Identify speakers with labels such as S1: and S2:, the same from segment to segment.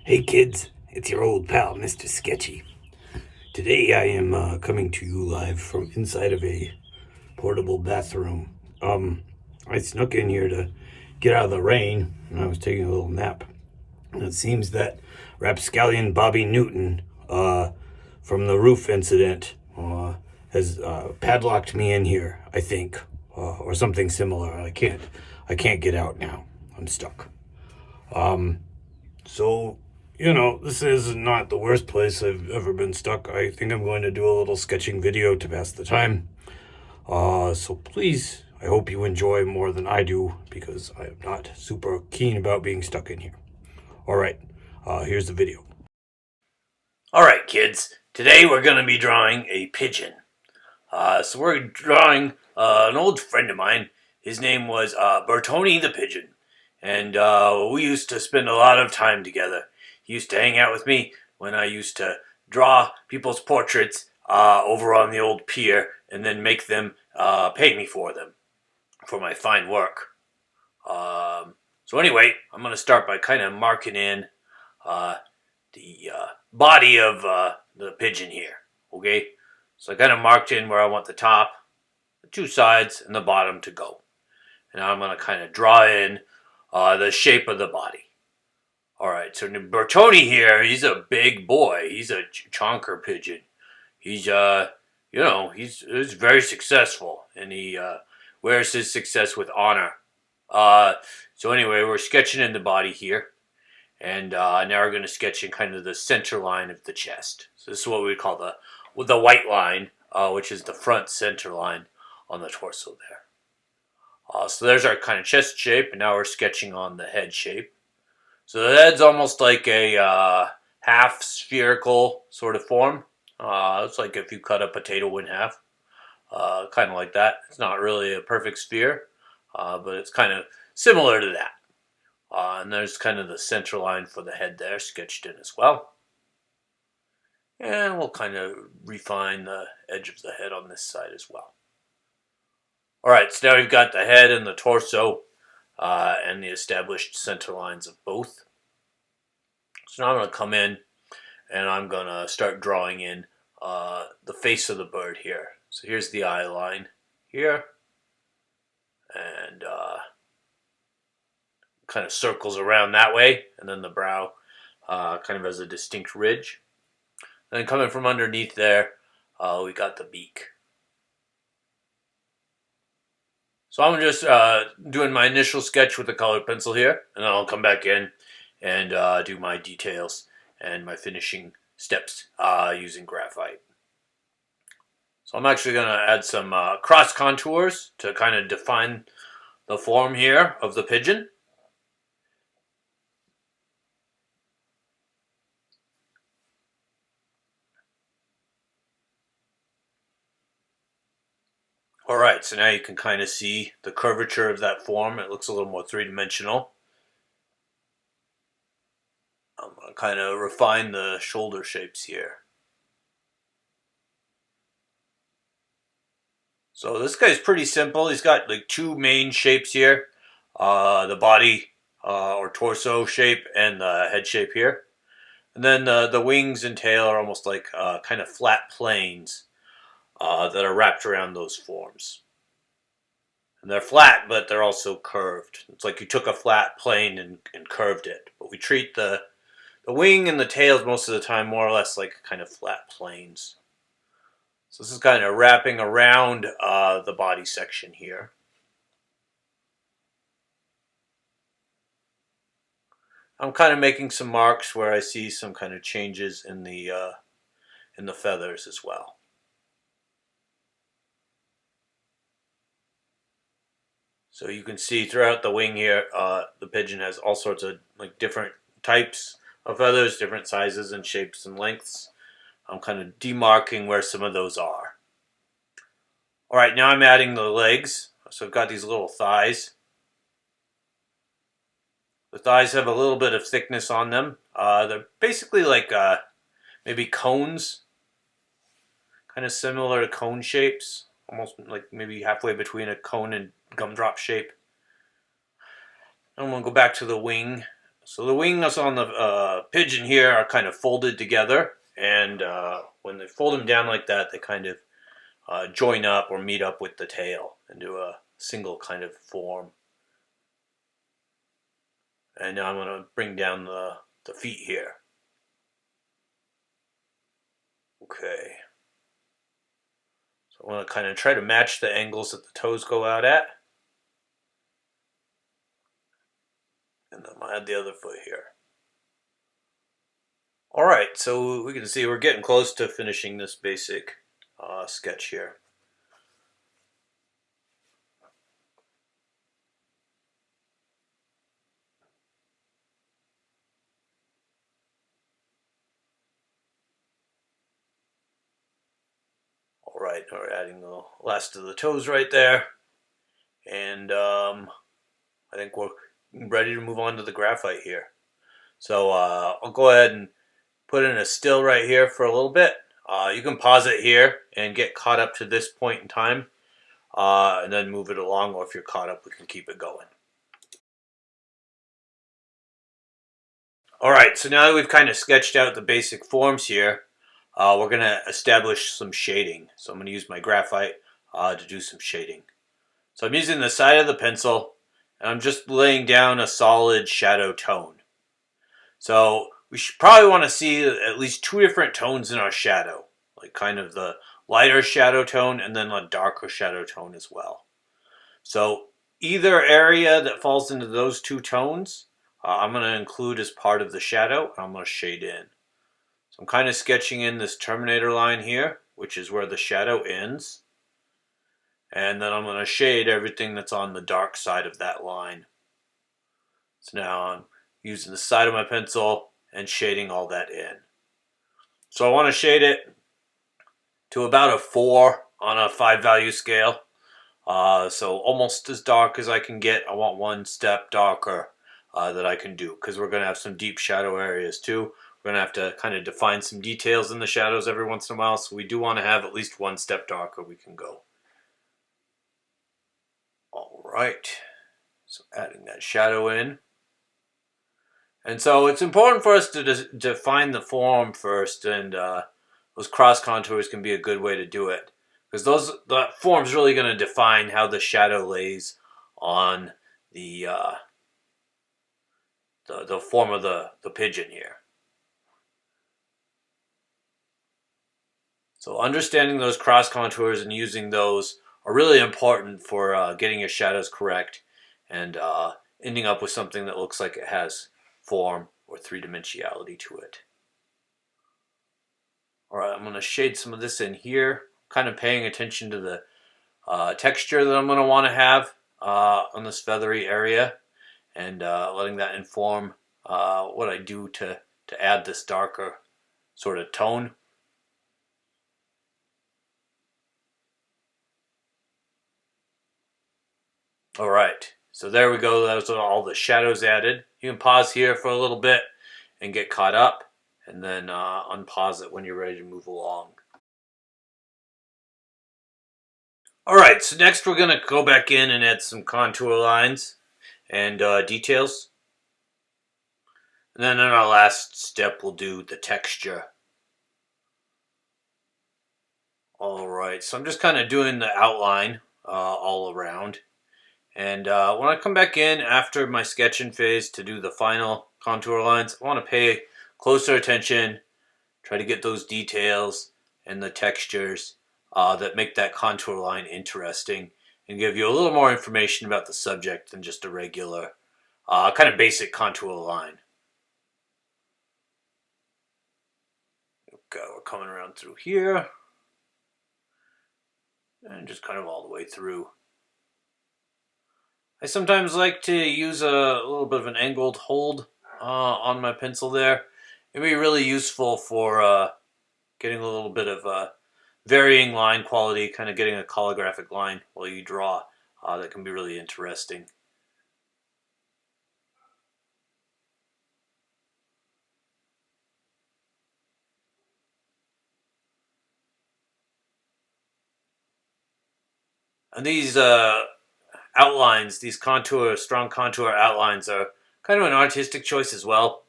S1: Hey kids, it's your old pal, Mr. Sketchy. Today I am coming to you live from inside of a portable bathroom. I snuck in here to get out of the rain, and I was taking a little nap. And it seems that rapscallion Bobby Newton, from the roof incident, has padlocked me in here. I think, or something similar. I can't get out now. I'm stuck. So, this is not the worst place I've ever been stuck. I think I'm going to do a little sketching video to pass the time. So please, I hope you enjoy more than I do because I am not super keen about being stuck in here. All right, here's the video. All right, kids. Today we're going to be drawing a pigeon. So we're drawing an old friend of mine. His name was Bertoni the Pigeon. And we used to spend a lot of time together. He used to hang out with me when I used to draw people's portraits over on the old pier and then make them pay me for them, for my fine work. So anyway, I'm going to start by kind of marking in the body of the pigeon here, okay? So I kind of marked in where I want the top, the two sides, and the bottom to go. And now I'm going to kind of draw in the shape of the body. All right, so Bertoni here, he's a big boy. He's a chonker pigeon. He's he's very successful, and he wears his success with honor. So anyway, we're sketching in the body here, and now we're going to sketch in kind of the center line of the chest. So this is what we call the white line, which is the front center line on the torso there. So there's our kind of chest shape, and now we're sketching on the head shape. So the head's almost like a half spherical sort of form. It's like if you cut a potato in half, kind of like that. It's not really a perfect sphere, but it's kind of similar to that. And there's kind of the center line for the head there sketched in as well. And we'll kind of refine the edge of the head on this side as well. All right, so now we've got the head and the torso and the established center lines of both. So now I'm going to come in and I'm going to start drawing in the face of the bird here. So here's the eye line here, and kind of circles around that way, and then the brow kind of has a distinct ridge. And then coming from underneath there, we got the beak. So I'm just doing my initial sketch with a colored pencil here, and then I'll come back in and do my details and my finishing steps using graphite. So I'm actually going to add some cross contours to kind of define the form here of the pigeon. All right, so now you can kind of see the curvature of that form. It looks a little more three-dimensional. I'm going to kind of refine the shoulder shapes here. So this guy's pretty simple. He's got like two main shapes here. The body or torso shape and the head shape here. And then the wings and tail are almost like kind of flat planes that are wrapped around those forms. And they're flat, but they're also curved. It's like you took a flat plane and curved it. But we treat the wing and the tails most of the time more or less like kind of flat planes. So this is kind of wrapping around the body section here. I'm kind of making some marks where I see some kind of changes in the feathers as well. So you can see throughout the wing here, the pigeon has all sorts of like different types of feathers, different sizes and shapes and lengths. I'm kind of demarking where some of those are. All right, now I'm adding the legs. So I've got these little thighs. The thighs have a little bit of thickness on them. They're basically like maybe cones, kind of similar to cone shapes, almost like maybe halfway between a cone and gumdrop shape. I'm going to go back to the wing.
S2: So the wings on the pigeon here are kind of folded together, and when they fold them down like that, they kind of join up or meet up with the tail into a single kind of form. And now I'm going to bring down the feet here. Okay. So I want to kind of try to match the angles that the toes go out at. And then I'll add the other foot here. All right, so we can see we're getting close to finishing this basic sketch here. All right, we're adding the last of the toes right there. And I think we're ready to move on to the graphite here. So I'll go ahead and put in a still right here for a little bit. You can pause it here and get caught up to this point in time, and then move it along, or if you're caught up, we can keep it going. All right, so now that we've kind of sketched out the basic forms here, we're going to establish some shading. So I'm going to use my graphite to do some shading. So I'm using the side of the pencil, and I'm just laying down a solid shadow tone. So we should probably want to see at least two different tones in our shadow, like kind of the lighter shadow tone and then a darker shadow tone as well. So either area that falls into those two tones, I'm going to include as part of the shadow, and I'm going to shade in. So I'm kind of sketching in this terminator line here, which is where the shadow ends. And then I'm going to shade everything that's on the dark side of that line. So now I'm using the side of my pencil and shading all that in. So I want to shade it to about a 4 on a 5 value scale. So almost as dark as I can get. I want one step darker that I can do, because we're going to have some deep shadow areas too. We're going to have to kind of define some details in the shadows every once in a while, so we do want to have at least one step darker we can go. All right, so adding that shadow in. And so it's important for us to define the form first, and those cross contours can be a good way to do it, because the form's really going to define how the shadow lays on the form of the pigeon here. So understanding those cross contours and using those are really important for getting your shadows correct and ending up with something that looks like it has form or three-dimensionality to it. All right, I'm going to shade some of this in here, kind of paying attention to the texture that I'm going to want to have on this feathery area, and letting that inform what I do to add this darker sort of tone. All right, so there we go. Those are all the shadows added. You can pause here for a little bit and get caught up, and then unpause it when you're ready to move along. All right, so next we're going to go back in and add some contour lines and details. And then in our last step, we'll do the texture. All right, so I'm just kind of doing the outline all around. And when I come back in after my sketching phase to do the final contour lines, I want to pay closer attention, try to get those details and the textures that make that contour line interesting, and give you a little more information about the subject than just a regular kind of basic contour line. Okay, we're coming around through here and just kind of all the way through. I sometimes like to use a little bit of an angled hold on my pencil there. It'd be really useful for getting a little bit of varying line quality, kind of getting a calligraphic line while you draw. That can be really interesting. And these outlines, these strong contour outlines are kind of an artistic choice as well.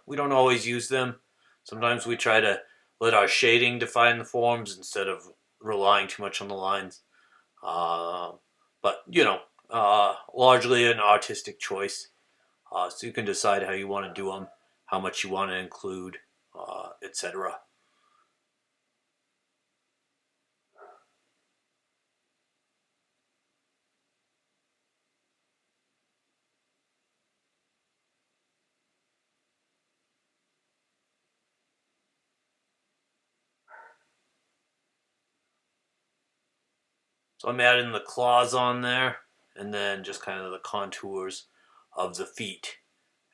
S2: We don't always use them. Sometimes we try to let our shading define the forms instead of relying too much on the lines. Uh, but largely an artistic choice. So you can decide how you want to do them, how much you want to include, etc. So I'm adding the claws on there, and then just kind of the contours of the feet.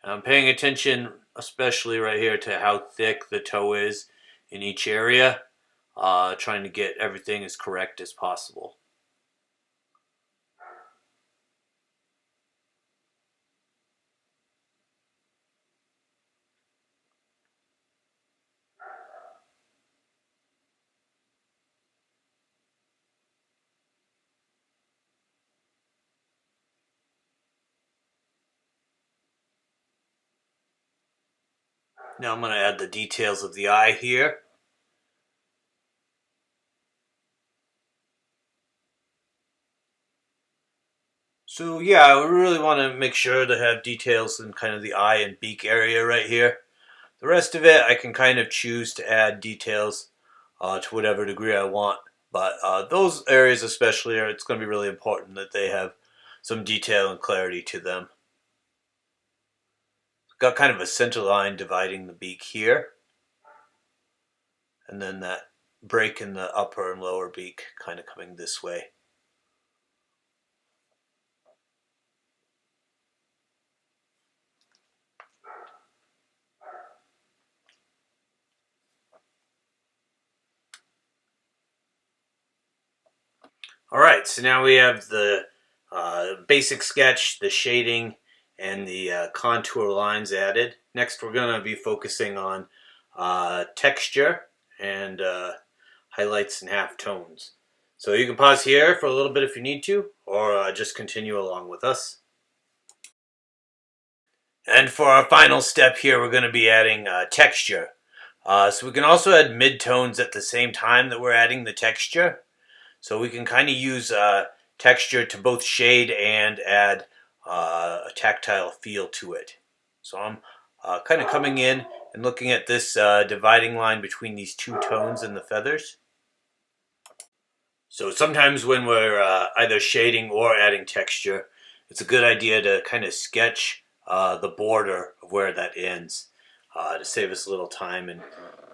S2: And I'm paying attention, especially right here, to how thick the toe is in each area, trying to get everything as correct as possible. Now I'm going to add the details of the eye here. So yeah, we really want to make sure to have details in kind of the eye and beak area right here. The rest of it, I can kind of choose to add details to whatever degree I want. But those areas especially, it's going to be really important that they have some detail and clarity to them. Got kind of a center line dividing the beak here. And then that break in the upper and lower beak kind of coming this way. All right, so now we have the basic sketch, the shading, and the contour lines added. Next, we're going to be focusing on texture and highlights and halftones. So you can pause here for a little bit if you need to, or just continue along with us. And for our final step here, we're going to be adding texture. So we can also add midtones at the same time that we're adding the texture. So we can kind of use texture to both shade and add a tactile feel to it. So I'm kind of coming in and looking at this dividing line between these two tones in the feathers. So sometimes when we're either shading or adding texture, it's a good idea to kind of sketch the border of where that ends to save us a little time and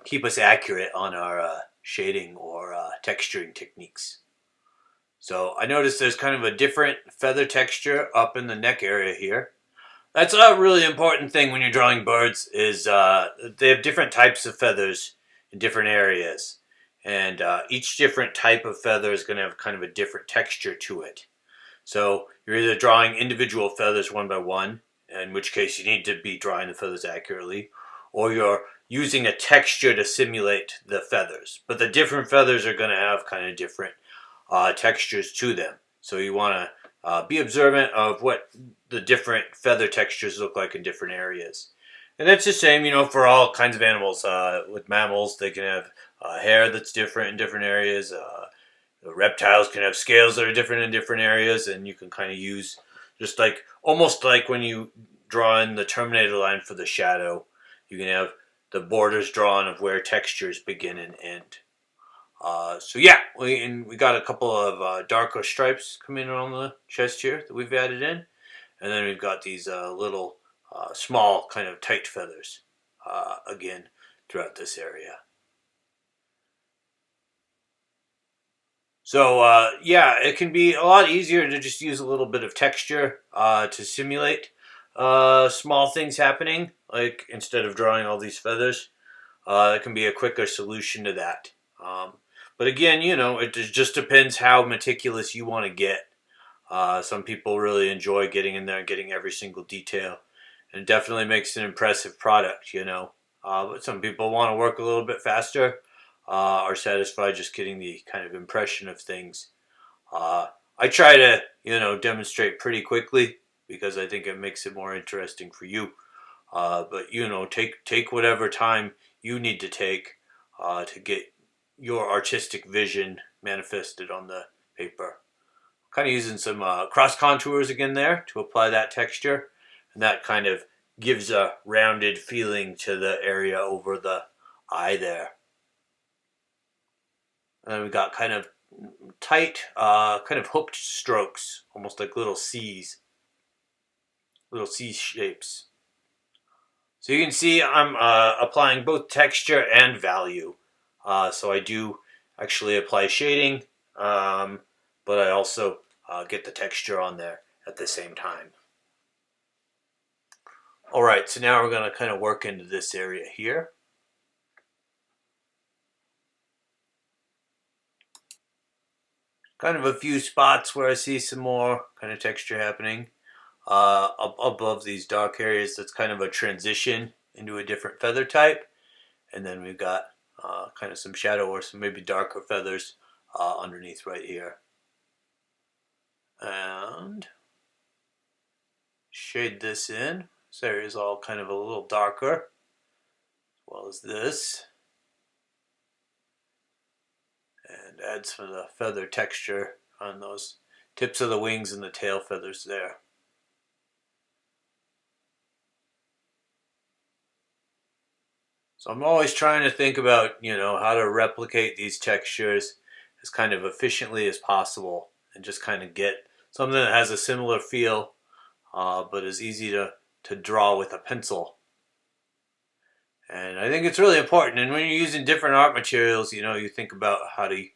S2: keep us accurate on our shading or texturing techniques. So I noticed there's kind of a different feather texture up in the neck area here. That's a really important thing when you're drawing birds is they have different types of feathers in different areas. And each different type of feather is going to have kind of a different texture to it. So you're either drawing individual feathers one by one, in which case you need to be drawing the feathers accurately, or you're using a texture to simulate the feathers. But the different feathers are going to have kind of different textures to them. So you want to be observant of what the different feather textures look like in different areas. And that's the same, for all kinds of animals. With mammals, they can have hair that's different in different areas. Reptiles can have scales that are different in different areas, and you can kind of use just like almost like when you draw in the Terminator line for the shadow, you can have the borders drawn of where textures begin and end. So yeah, we got a couple of darker stripes coming on the chest here that we've added in, and then we've got these little small kind of tight feathers again throughout this area. So yeah, it can be a lot easier to just use a little bit of texture to simulate small things happening, like instead of drawing all these feathers. It can be a quicker solution to that. But again, it just depends how meticulous you want to get. Some people really enjoy getting in there and getting every single detail. And it definitely makes an impressive product. But some people want to work a little bit faster, are satisfied just getting the kind of impression of things. I try to, demonstrate pretty quickly because I think it makes it more interesting for you. But take whatever time you need to take to get your artistic vision manifested on the paper. Kind of using some cross contours again there to apply that texture, and that kind of gives a rounded feeling to the area over the eye there. And then we got kind of tight, kind of hooked strokes, almost like little C shapes. So you can see I'm applying both texture and value. So I do actually apply shading, but I also get the texture on there at the same time. All right, so now we're going to kind of work into this area here. Kind of a few spots where I see some more kind of texture happening. Above these dark areas, that's kind of a transition into a different feather type. And then we've got kind of some shadow or some maybe darker feathers underneath right here. And shade this in. This area is all kind of a little darker, as well as this. And add some of the feather texture on those tips of the wings and the tail feathers there. So I'm always trying to think about, how to replicate these textures as kind of efficiently as possible and just kind of get something that has a similar feel, but is easy to draw with a pencil. And I think it's really important. And when you're using different art materials, you think about how to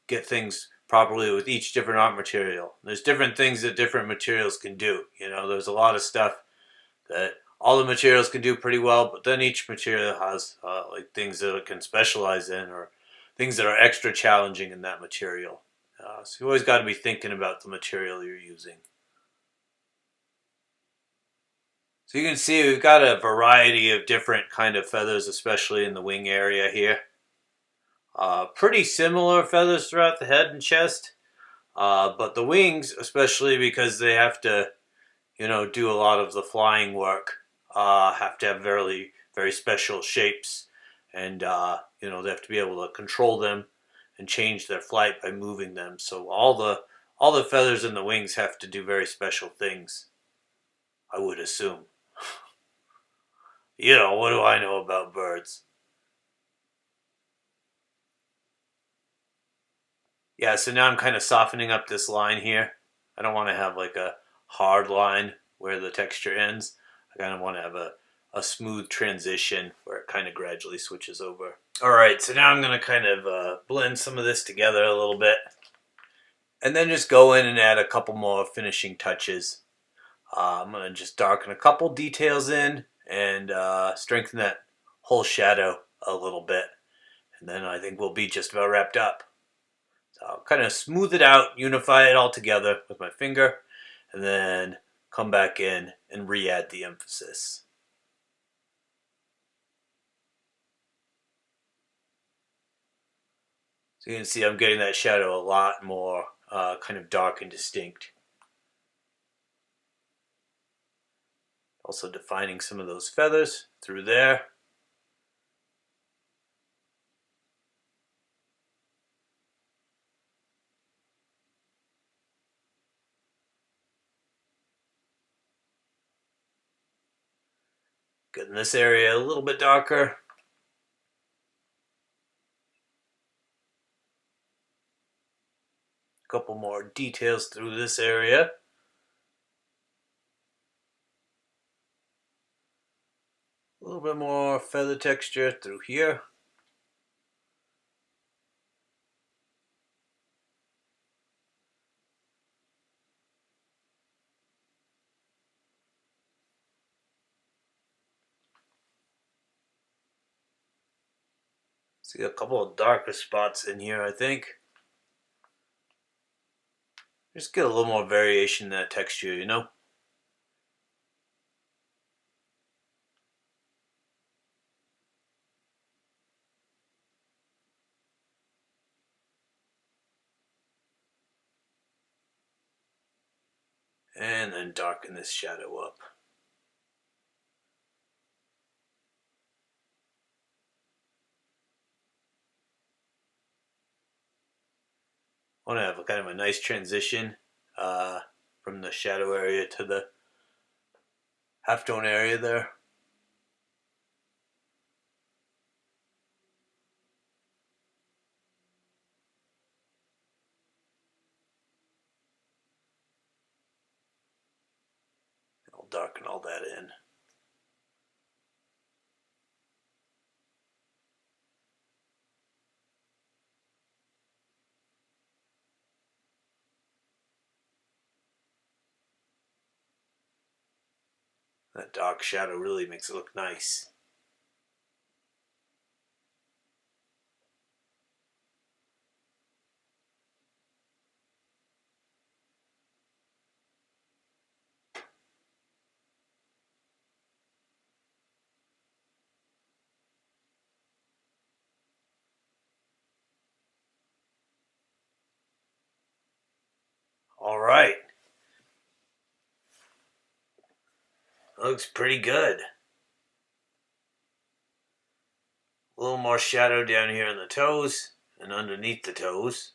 S2: get things properly with each different art material. There's different things that different materials can do. There's a lot of stuff that all the materials can do pretty well, but then each material has like things that it can specialize in or things that are extra challenging in that material. So you always got to be thinking about the material you're using. So you can see we've got a variety of different kind of feathers, especially in the wing area here. Pretty similar feathers throughout the head and chest, but the wings, especially because they have to, do a lot of the flying work, have to have very, very special shapes, and they have to be able to control them and change their flight by moving them. So all the feathers in the wings have to do very special things, I would assume. What do I know about birds? Yeah, so now I'm kind of softening up this line here. I don't want to have like a hard line where the texture ends. I kind of want to have a smooth transition where it kind of gradually switches over. All right, so now I'm going to kind of blend some of this together a little bit. And then just go in and add a couple more finishing touches. I'm going to just darken a couple details in and strengthen that whole shadow a little bit. And then I think we'll be just about wrapped up. So I'll kind of smooth it out, unify it all together with my finger, and then come back in and re-add the emphasis. So you can see I'm getting that shadow a lot more kind of dark and distinct. Also defining some of those feathers through there. Getting this area a little bit darker. A couple more details through this area. A little bit more feather texture through here. See a couple of darker spots in here, I think. Just get a little more variation in that texture, And then darken this shadow up. I want to have kind of a nice transition from the shadow area to the halftone area there. I'll darken all that in. That dark shadow really makes it look nice. All right. Looks pretty good. A little more shadow down here on the toes and underneath the toes.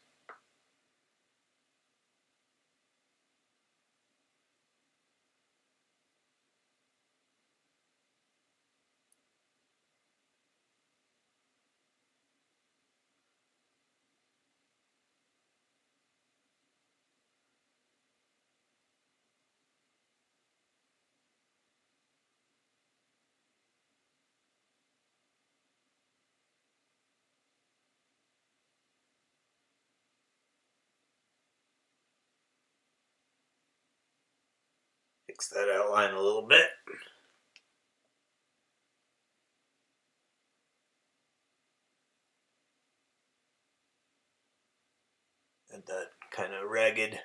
S2: Fix that outline a little bit. Add that kind of ragged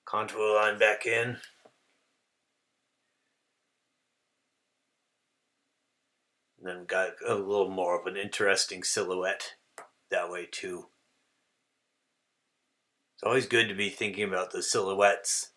S2: contour line back in. And then got a little more of an interesting silhouette that way too. It's always good to be thinking about the silhouettes.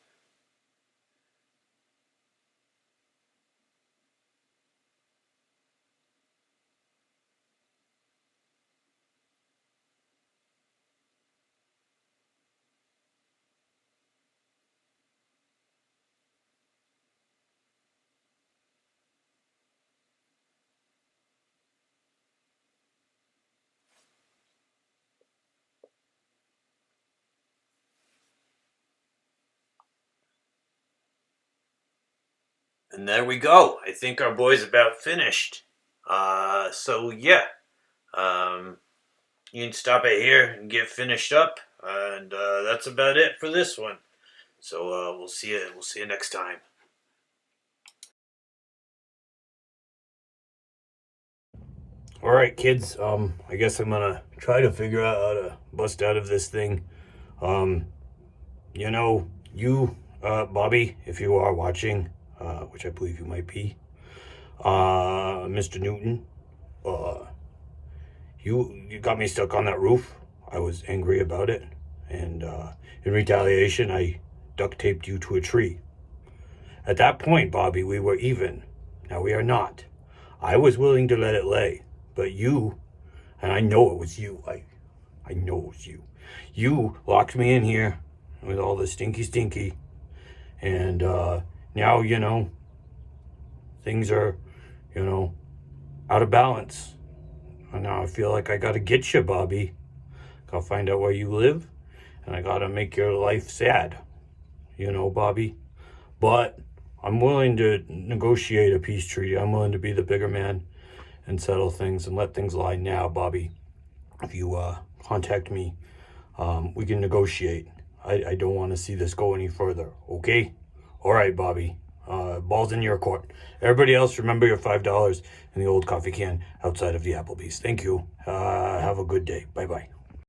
S2: And there we go. I think our boy's about finished. So yeah, you can stop it here and get finished up, and that's about it for this one. So we'll see you. We'll see you next time.
S1: All right, kids. I guess I'm gonna try to figure out how to bust out of this thing. You know, Bobby, if you are watching, which I believe you might be, Mr. Newton, you got me stuck on that roof. I was angry about it, and in retaliation, I duct taped you to a tree. At that point, Bobby, we were even. Now we are not. I was willing to let it lay, but you, and I know it was you. I know it was you. You locked me in here with all the stinky, and now things are, out of balance. And now I feel like I gotta get you, Bobby. Gotta find out where you live, and I gotta make your life sad. Bobby. But I'm willing to negotiate a peace treaty. I'm willing to be the bigger man and settle things and let things lie now, Bobby. If you contact me, we can negotiate. I don't want to see this go any further, okay? All right, Bobby. Ball's in your court. Everybody else, remember your $5 in the old coffee can outside of the Applebee's. Thank you. Have a good day. Bye-bye.